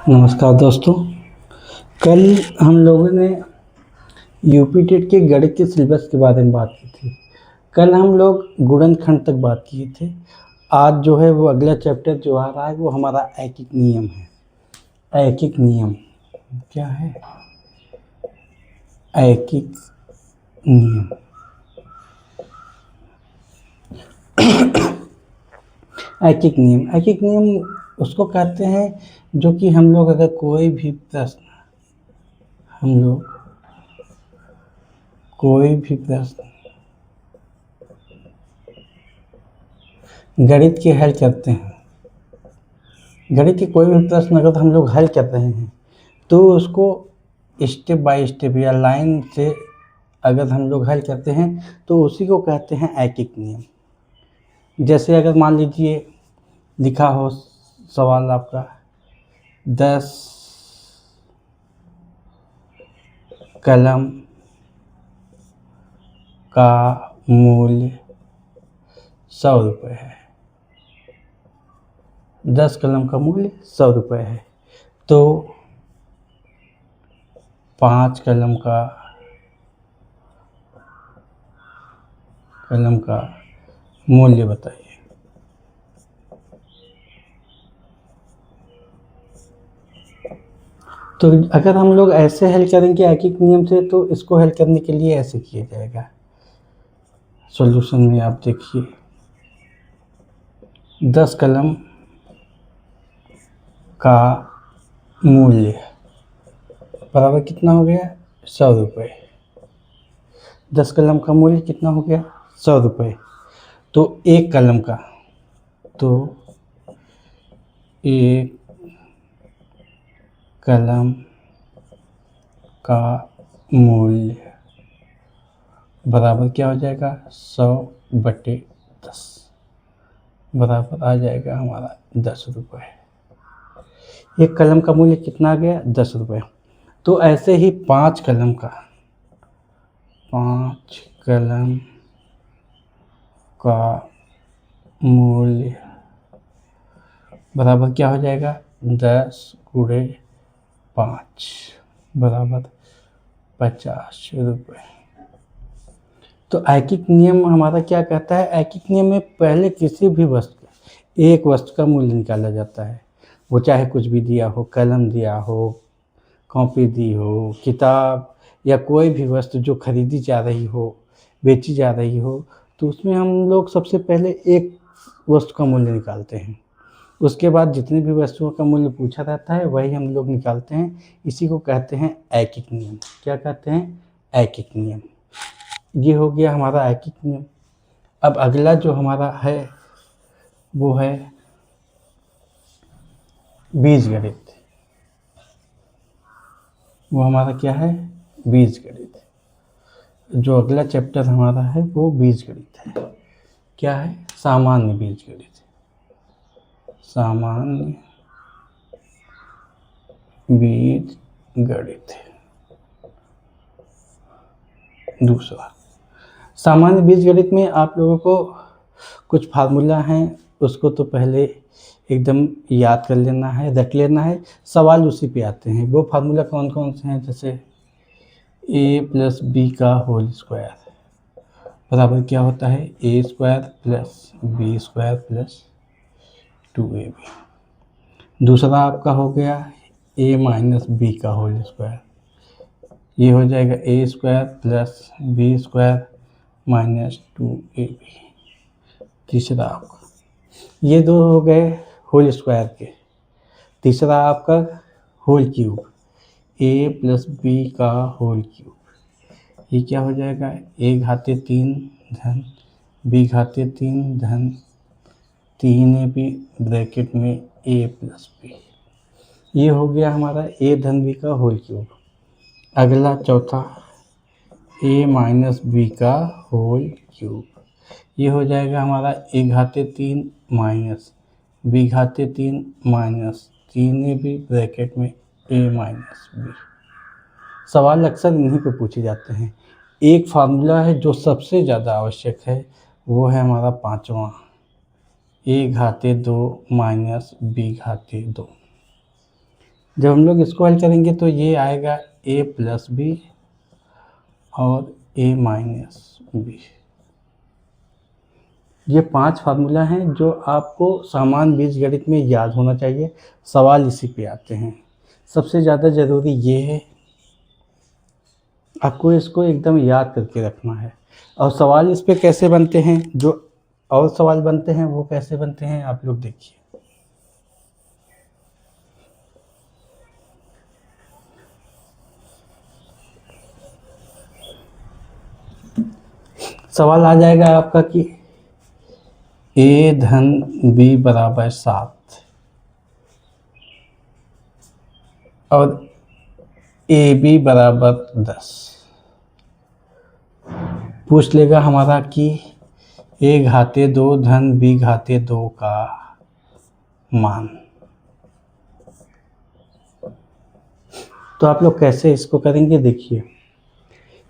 नमस्कार दोस्तों। कल हम लोगों ने यूपी टेट के गणित के सिलेबस के बारे में बात की थी। कल हम लोग गुणनखंड तक बात किए थे। आज जो है वो अगला चैप्टर जो आ रहा है वो हमारा ऐकिक नियम है। ऐकिक नियम क्या है? ऐकिक नियम। ऐकिक नियम उसको कहते हैं जो कि हम लोग अगर कोई भी प्रश्न गणित के हल करते हैं, गणित के कोई भी प्रश्न अगर हम लोग हल कर रहे हैं तो उसको स्टेप बाय स्टेप या लाइन से अगर हम लोग हल करते हैं तो उसी को कहते हैं ऐकिक नियम। जैसे अगर मान लीजिए लिखा हो सवाल आपका 10 कलम का मूल्य 100 रुपये है। 10 कलम का मूल्य 100 रुपये है तो 5 कलम का मूल्य बताइए। तो अगर हम लोग ऐसे हल करेंगे ऐकिक नियम से तो इसको हल करने के लिए ऐसे किया जाएगा। सॉल्यूशन में आप देखिए 10 कलम का मूल्य बराबर कितना हो गया? 100 रुपये। 10 कलम का मूल्य कितना हो गया? 100 रुपये। तो एक कलम का मूल्य बराबर क्या हो जाएगा? 100/10 बराबर आ जाएगा हमारा 10 रुपये। एक कलम का मूल्य कितना आ गया? 10 रुपये। तो ऐसे ही 5 कलम का मूल्य बराबर क्या हो जाएगा? 10 × 5 बराबर 50 रुपये। तो ऐकिक नियम हमारा क्या कहता है? ऐकिक नियम में पहले किसी भी एक वस्तु का मूल्य निकाला जाता है। वो चाहे कुछ भी दिया हो, कलम दिया हो, कॉपी दी हो, किताब या कोई भी वस्तु जो खरीदी जा रही हो, बेची जा रही हो, तो उसमें हम लोग सबसे पहले एक वस्तु का मूल्य निकालते हैं। उसके बाद जितनी भी वस्तुओं का मूल्य पूछा जाता है वही हम लोग निकालते हैं। इसी को कहते हैं ऐकिक नियम। क्या कहते हैं? ऐकिक नियम। ये हो गया हमारा ऐकिक नियम। अब अगला जो हमारा है वो है बीजगणित। वो हमारा क्या है? बीजगणित। जो अगला चैप्टर हमारा है वो बीजगणित है। क्या है? सामान्य बीजगणित। सामान्य बीजगणित। दूसरा सामान्य बीजगणित में आप लोगों को कुछ फार्मूला हैं उसको तो पहले एकदम याद कर लेना है, रख लेना है। सवाल उसी पे आते हैं। वो फार्मूला कौन कौन से हैं? जैसे a + b का होल स्क्वायर बराबर क्या होता है? a² + b² + 2ab। दूसरा आपका हो गया a - b का होल स्क्वायर। ये हो जाएगा a² + b² - 2ab। तीसरा आपका ये दो हो गए होल स्क्वायर के। तीसरा आपका होल क्यूब a + b का होल क्यूब। ये क्या हो जाएगा? a⁻³ धन b⁻³ धन 3ab ब्रैकेट में a + b। ये हो गया हमारा a धन b का होल क्यूब। अगला चौथा a - b का होल क्यूब। ये हो जाएगा हमारा a⁻³ minus b⁻³ minus 3ab bracket में a - b। सवाल अक्सर इन्हीं पे पूछे जाते हैं। एक फार्मूला है जो सबसे ज़्यादा आवश्यक है, वो है हमारा 5वां a घाते 2 माइनस b घाते 2। जब हम लोग इसको हल करेंगे तो ये आएगा a प्लस बी और a माइनस बी। ये 5 फार्मूला हैं जो आपको सामान्य बीजगणित में याद होना चाहिए। सवाल इसी पे आते हैं। सबसे ज़्यादा ज़रूरी ये है, आपको इसको एकदम याद करके रखना है। और सवाल इस पे कैसे बनते हैं, जो और सवाल बनते हैं वो कैसे बनते हैं आप लोग देखिए। सवाल आ जाएगा आपका कि a धन b बराबर 7 और ab बराबर 10। पूछ लेगा हमारा कि a घाते 2 धन b घाते 2 का मान। तो आप लोग कैसे इसको करेंगे देखिए।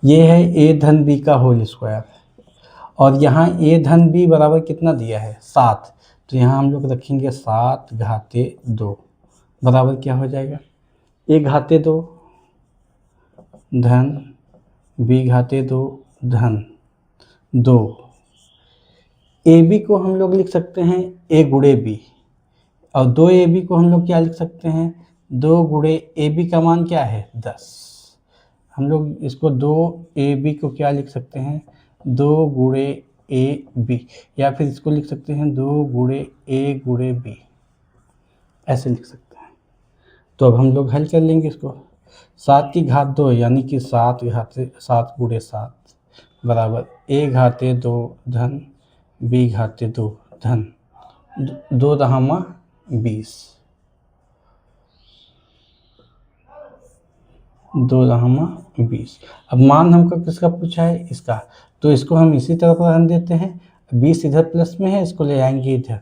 ये है a धन b का होल स्क्वायर और यहाँ a धन b बराबर कितना दिया है 7। तो यहाँ हम लोग रखेंगे 7 घाते 2 बराबर क्या हो जाएगा a घाते 2 धन b घाते 2 धन 2। ab को हम लोग लिख सकते हैं a गुणे b और 2ab को हम लोग क्या लिख सकते हैं 2 गुणे ab का मान क्या है 10। हम लोग इसको 2ab को क्या लिख सकते हैं 2 गुणे ab या फिर इसको लिख सकते हैं 2 गुणे a गुणे b, ऐसे लिख सकते हैं। तो अब हम लोग हल कर लेंगे इसको। 7 की घात 2 यानी कि 7 गुणे 7 बराबर a घाते 2 धन b घाते 2 धन 2 दहामा 20 2 दहामा 20। अब मान हमको किसका पूछा है इसका, तो इसको हम इसी तरफ रहने देते हैं। 20 इधर प्लस में है, इसको ले आएंगे इधर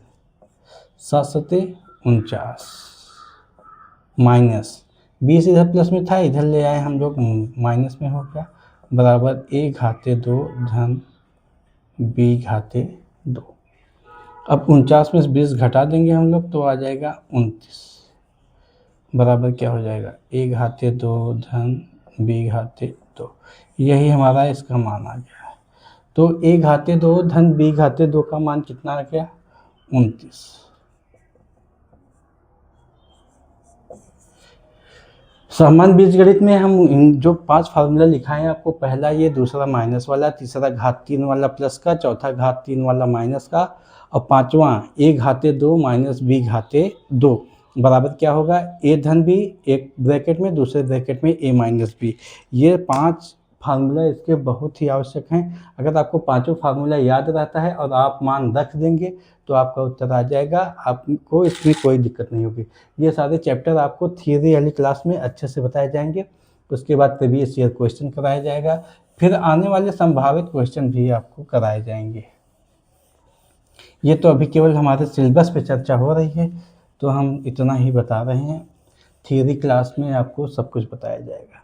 7 सते 49 माइनस 20 इधर प्लस में था, इधर ले आए हम लोग माइनस में हो गया बराबर a घाते 2 धन b घाते 2। अब 49 में 20 घटा देंगे हम लोग तो आ जाएगा 29 बराबर क्या हो जाएगा a घाते 2 धन b घाते 2। यही हमारा इसका मान आ गया है। तो a घाते 2 धन b घाते 2 का मान कितना आ गया 29। सामान्य बीजगणित में हम जो 5 फार्मूला लिखा है आपको, पहला ये, दूसरा माइनस वाला, तीसरा घात 3 वाला प्लस का, चौथा घात 3 वाला माइनस का और पांचवा a घाते 2 माइनस b घाते 2 बराबर क्या होगा a धन b, एक ब्रैकेट में दूसरे ब्रैकेट में a माइनस b। ये 5 फार्मूला इसके बहुत ही आवश्यक हैं। अगर आपको पांचों फार्मूला याद रहता है और आप मान रख देंगे तो आपका उत्तर आ जाएगा, आपको इसमें कोई दिक्कत नहीं होगी। ये सारे चैप्टर आपको थियरी वाली क्लास में अच्छे से बताए जाएंगे। उसके बाद प्रीवियस ईयर क्वेश्चन कराया जाएगा, फिर आने वाले संभावित क्वेश्चन भी आपको कराए जाएंगे। ये तो अभी केवल हमारे सिलेबस पे चर्चा हो रही है, तो हम इतना ही बता रहे हैं। थियरी क्लास में आपको सब कुछ बताया जाएगा।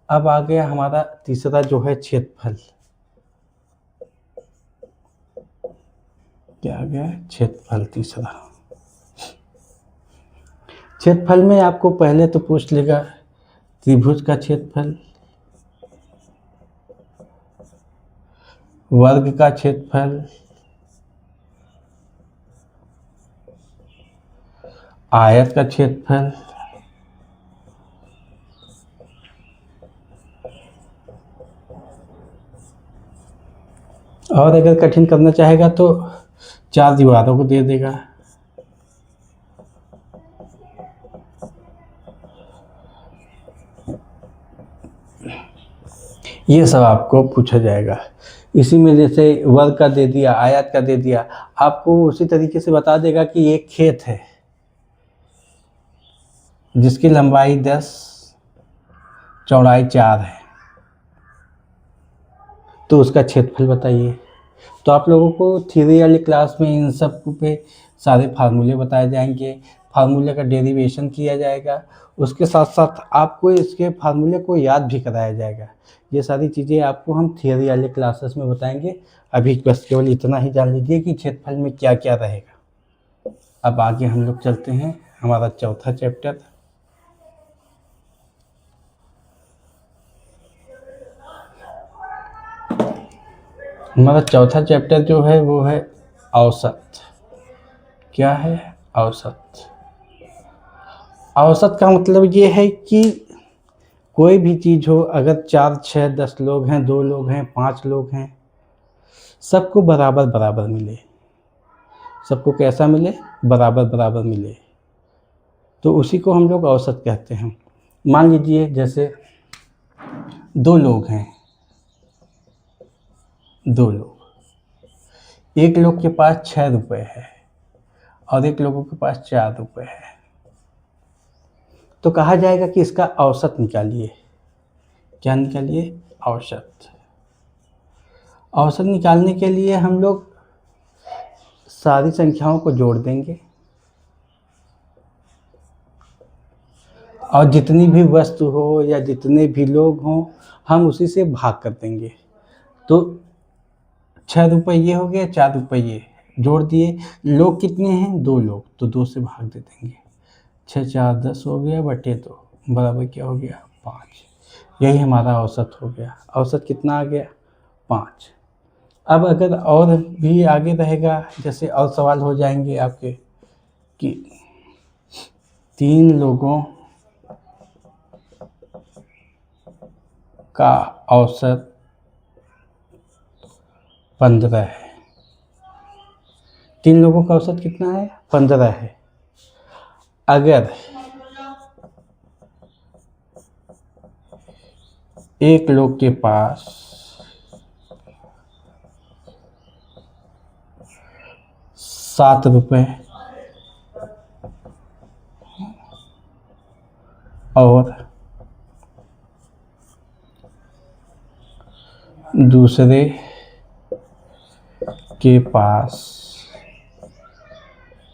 अब आ गया हमारा तीसरा जो है क्षेत्रफल। क्या आ गया क्षेत्रफल तीसरा। क्षेत्रफल में आपको पहले तो पूछ लेगा त्रिभुज का क्षेत्रफल, वर्ग का क्षेत्रफल, आयत का क्षेत्रफल, और अगर कठिन करना चाहेगा तो 4 दीवारों को दे देगा। ये सब आपको पूछा जाएगा। इसी में जैसे वर्ग का दे दिया, आयत का दे दिया, आपको उसी तरीके से बता देगा कि एक खेत है जिसकी लंबाई 10 चौड़ाई 4 है, तो उसका क्षेत्रफल बताइए। तो आप लोगों को थ्योरी वाली क्लास में इन सब पे सारे फार्मूले बताए जाएंगे, फार्मूले का डेरिवेशन किया जाएगा, उसके साथ साथ आपको इसके फार्मूले को याद भी कराया जाएगा। ये सारी चीज़ें आपको हम थियरी वाले क्लासेस में बताएंगे। अभी बस केवल इतना ही जान लीजिए कि क्षेत्रफल में क्या क्या रहेगा। अब आगे हम लोग चलते हैं हमारा चौथा चैप्टर। हमारा चौथा चैप्टर जो है वो है औसत। क्या है? औसत। औसत का मतलब ये है कि कोई भी चीज़ हो, अगर 4, 6, 10 लोग हैं, 2 लोग हैं, 5 लोग हैं, सबको बराबर बराबर मिले। सबको कैसा मिले? बराबर बराबर मिले, तो उसी को हम लोग औसत कहते हैं। मान लीजिए जैसे 2 लोग हैं, 2 लोग, एक लोग के पास 6 रुपए है और एक लोगों के पास 4 रुपए है, तो कहा जाएगा कि इसका औसत निकालिए। क्या निकालिए? औसत। औसत निकालने के लिए हम लोग सारी संख्याओं को जोड़ देंगे और जितनी भी वस्तु हो या जितने भी लोग हों, हम उसी से भाग कर देंगे। तो 6 रुपये ये हो गया, 4 रुपये ये, जोड़ दिए। लोग कितने हैं? 2 लोग, तो 2 से भाग दे देंगे। 6 4 10 हो गया बटे 2 बराबर क्या हो गया? 5। यही हमारा औसत हो गया। औसत कितना आ गया? 5। अब अगर और भी आगे रहेगा, जैसे और सवाल हो जाएंगे आपके कि 3 लोगों का औसत 15 है। 3 लोगों का औसत कितना है? 15 है। अगर एक लोग के पास 7 रुपये और दूसरे के पास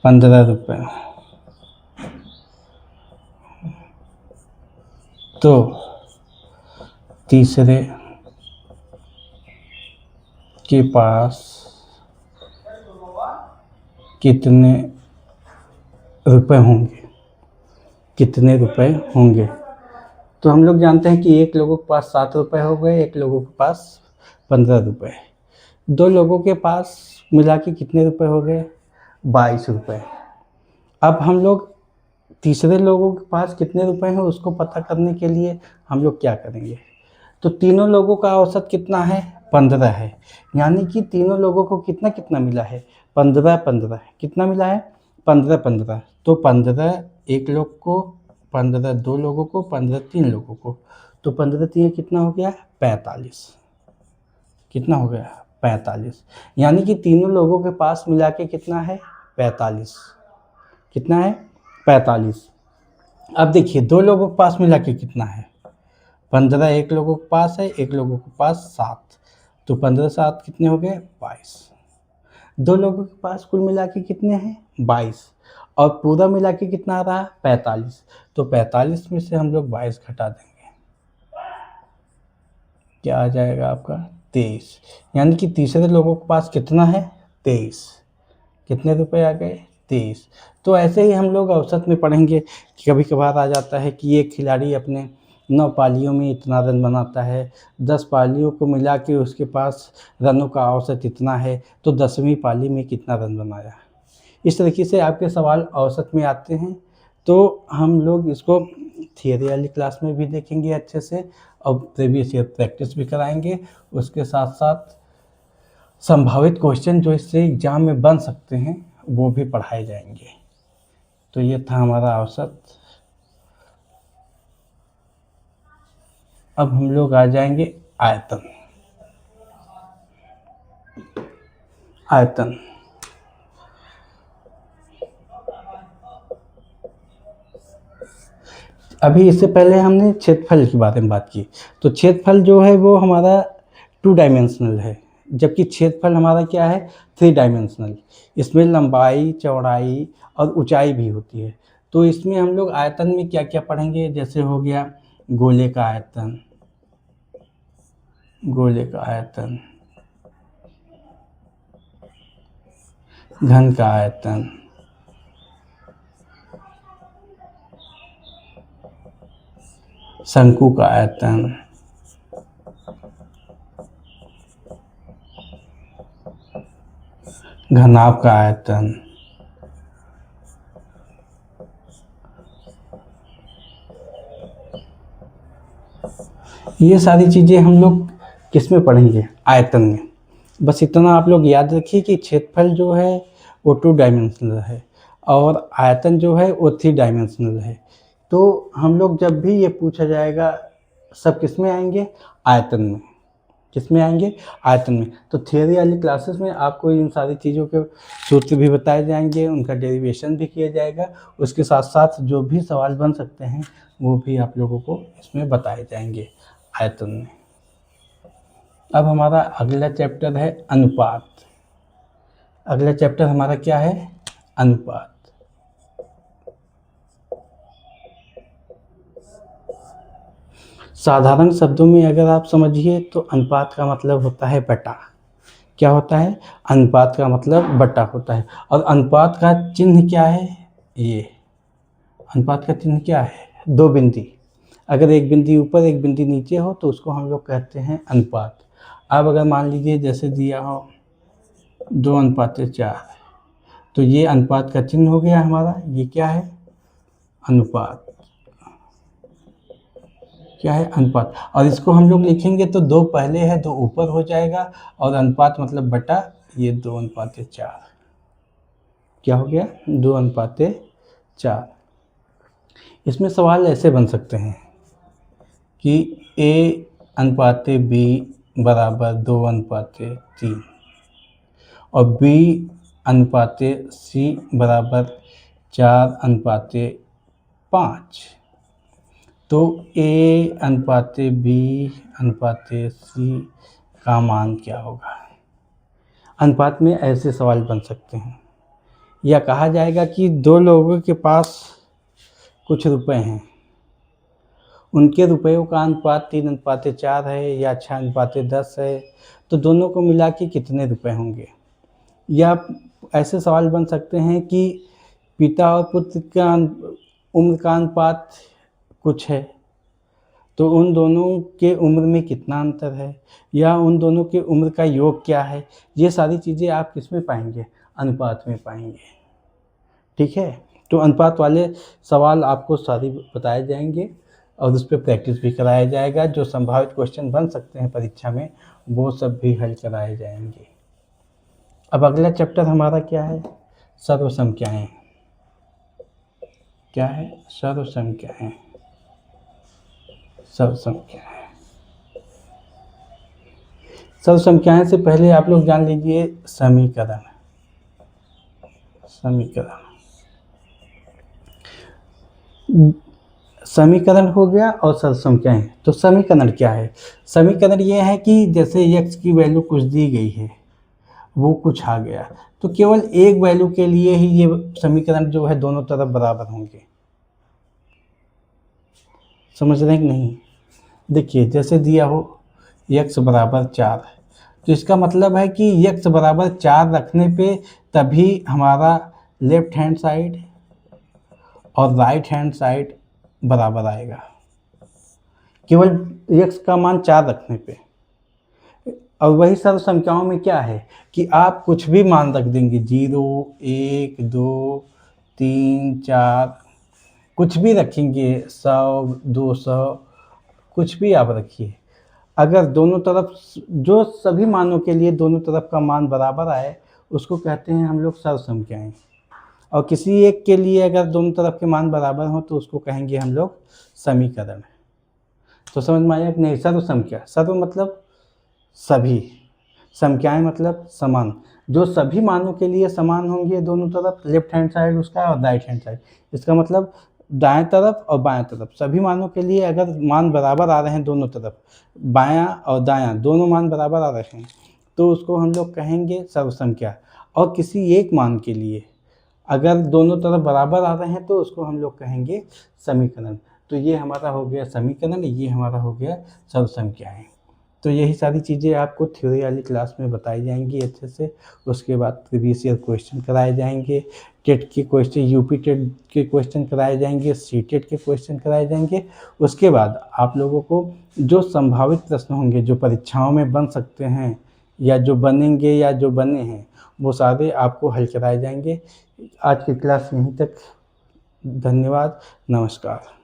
15 रुपये, तो तीसरे के पास कितने रुपए होंगे? कितने रुपए होंगे? तो हम लोग जानते हैं कि एक लोगों के पास 7 रुपये हो गए, एक लोगों के पास 15 रुपये। 2 लोगों के पास मिला के कितने रुपए हो गए? 22 रुपये। अब हम लोग तीसरे लोगों के पास कितने रुपए हैं उसको पता करने के लिए हम लोग क्या करेंगे? तो तीनों लोगों का औसत कितना है? 15 है। यानी कि तीनों लोगों को कितना कितना मिला है? 15 15। कितना मिला है? 15 15। तो 15 एक लोग को, 15 2 लोगों को, 15 3 लोगों को, तो 15 3 कितना हो गया? 45। कितना हो गया? 45। यानी कि तीनों लोगों के पास मिला के कितना है? 45। कितना है? 45। अब देखिए 2 लोगों के पास मिला के कितना है? 15 एक लोगों के पास है, एक लोगों के पास 7, तो 15 7 कितने हो गए? 22। 2 लोगों के पास कुल मिला के कितने हैं? 22। और पूरा मिला के कितना आ रहा है? 45। तो 45 में से हम लोग 22 घटा देंगे, क्या आ जाएगा आपका? 23। यानी कि तीसरे लोगों के पास कितना है? 23। कितने रुपए आ गए? 23। तो ऐसे ही हम लोग औसत में पढ़ेंगे कि कभी कभार आ जाता है कि एक खिलाड़ी अपने 9 पारियों में इतना रन बनाता है, 10 पारियों को मिला के उसके पास रनों का औसत इतना है, तो 10वीं पारी में कितना रन बनाया। इस तरीके से आपके सवाल औसत में आते हैं। तो हम लोग इसको थियरी वाली क्लास में भी देखेंगे अच्छे से और प्रीवियस ईयर प्रैक्टिस भी कराएंगे। उसके साथ साथ संभावित क्वेश्चन जो इससे एग्जाम में बन सकते हैं वो भी पढ़ाए जाएंगे। तो ये था हमारा औसत। अब हम लोग आ जाएंगे आयतन। आयतन अभी इससे पहले हमने क्षेत्रफल के बारे में बात की। तो क्षेत्रफल जो है वो हमारा 2 डायमेंशनल है, जबकि क्षेत्रफल हमारा क्या है? 3 डायमेंशनल। इसमें लंबाई, चौड़ाई और ऊंचाई भी होती है। तो इसमें हम लोग आयतन में क्या क्या पढ़ेंगे? जैसे हो गया गोले का आयतन, गोले का आयतन, घन का आयतन, शंकु का आयतन, घनाभ का आयतन, ये सारी चीज़ें हम लोग किस में पढ़ेंगे? आयतन में। बस इतना आप लोग याद रखिए कि क्षेत्रफल जो है वो 2 डायमेंशनल है और आयतन जो है वो 3 डायमेंशनल है। तो हम लोग जब भी ये पूछा जाएगा सब किस में आएंगे? आयतन में। किस में आएंगे? आयतन में। तो थियोरी वाली क्लासेस में आपको इन सारी चीज़ों के सूत्र भी बताए जाएंगे, उनका डेरिवेशन भी किया जाएगा, उसके साथ साथ जो भी सवाल बन सकते हैं वो भी आप लोगों को इसमें बताए जाएंगे आयतन में। अब हमारा अगला चैप्टर है अनुपात। अगला चैप्टर हमारा क्या है? अनुपात। साधारण शब्दों में अगर आप समझिए तो अनुपात का मतलब होता है बटा। क्या होता है? अनुपात का मतलब बटा होता है। और अनुपात का चिन्ह क्या है? ये अनुपात का चिन्ह क्या है? 2 बिंदी। अगर एक बिंदी ऊपर एक बिंदी नीचे हो तो उसको हम लोग कहते हैं अनुपात। अब अगर मान लीजिए जैसे दिया हो 2:4, तो ये अनुपात का चिन्ह हो गया हमारा। ये क्या है? अनुपात। क्या है? अनुपात। और इसको हम लोग लिखेंगे तो 2 पहले है, 2 ऊपर हो जाएगा और अनुपात मतलब बटा, ये 2:4। क्या हो गया? 2:4। इसमें सवाल ऐसे बन सकते हैं कि A/B बराबर 2:3 और B/C बराबर 4:5। तो A/B/C का मान क्या होगा? अनुपात में ऐसे सवाल बन सकते हैं। या कहा जाएगा कि 2 लोगों के पास कुछ रुपए हैं, उनके रुपयों का अनुपात 3:4 है या 6:10 है, तो दोनों को मिला के कितने रुपए होंगे? या ऐसे सवाल बन सकते हैं कि पिता और पुत्र का उम्र का अनुपात कुछ है, तो उन दोनों के उम्र में कितना अंतर है, या उन दोनों के उम्र का योग क्या है? ये सारी चीज़ें आप किस में पाएंगे? अनुपात में पाएंगे। ठीक है, तो अनुपात वाले सवाल आपको सारी बताए जाएंगे और उस पर प्रैक्टिस भी कराया जाएगा। जो संभावित क्वेश्चन बन सकते हैं परीक्षा में वो सब भी हल कराए जाएंगे। अब अगला चैप्टर हमारा क्या है? सर्वसंख्याएं। क्या है? सर्वसंख्याएं। सर्वसंख्याएं। सर्वसंख्याएं से पहले आप लोग जान लीजिए समीकरण। समीकरण हो गया और सर्वसंख्याएं। तो समीकरण क्या है? समीकरण ये है कि जैसे x की वैल्यू कुछ दी गई है, वो कुछ आ गया, तो केवल एक वैल्यू के लिए ही ये समीकरण जो है दोनों तरफ बराबर होंगे। समझ रहे हैं कि नहीं? देखिए जैसे दिया हो x बराबर 4, तो इसका मतलब है कि x बराबर 4 रखने पे तभी हमारा लेफ्ट हैंड साइड और राइट हैंड साइड बराबर आएगा, केवल x का मान 4 रखने पे। और वही सर्व संख्याओं में क्या है कि आप कुछ भी मान रख देंगे, 0, 1, 2, 3, 4, कुछ भी रखेंगे, 100, 200, कुछ भी आप रखिए। अगर दोनों तरफ जो सभी मानों के लिए दोनों तरफ का मान बराबर आए उसको कहते हैं हम लोग सर्व संख्याएं। और किसी एक के लिए अगर दोनों तरफ के मान बराबर हों तो उसको कहेंगे हम लोग समीकरण। तो समझ में आया कि नहीं? सर्व संख्या, सर्व मतलब सभी, संख्याएं मतलब समान, जो सभी मानों के लिए समान होंगे दोनों तरफ, लेफ्ट हैंड साइड उसका और राइट हैंड साइड। इसका मतलब दाएं तरफ और बाएं तरफ सभी मानों के लिए अगर मान बराबर आ रहे हैं दोनों तरफ, बायां और दायां दोनों मान बराबर आ रहे हैं, तो उसको हम लोग कहेंगे सर्व संख्या। और किसी एक मान के लिए अगर दोनों तरफ बराबर आ रहे हैं तो उसको हम लोग कहेंगे समीकरण। तो ये हमारा हो गया समीकरण, ये हमारा हो गया सर्व संख्याएं। तो यही सारी चीज़ें आपको थ्योरी वाली क्लास में बताई जाएंगी अच्छे से। उसके बाद प्रीवियस ईयर क्वेश्चन कराए जाएंगे, टेट के क्वेश्चन, यूपी टेट के क्वेश्चन कराए जाएंगे, सी टेट के क्वेश्चन कराए जाएंगे। उसके बाद आप लोगों को जो संभावित प्रश्न होंगे जो परीक्षाओं में बन सकते हैं या जो बनेंगे या जो बने हैं, वो सारे आपको हल कराए जाएंगे। आज की क्लास यहीं तक। धन्यवाद। नमस्कार।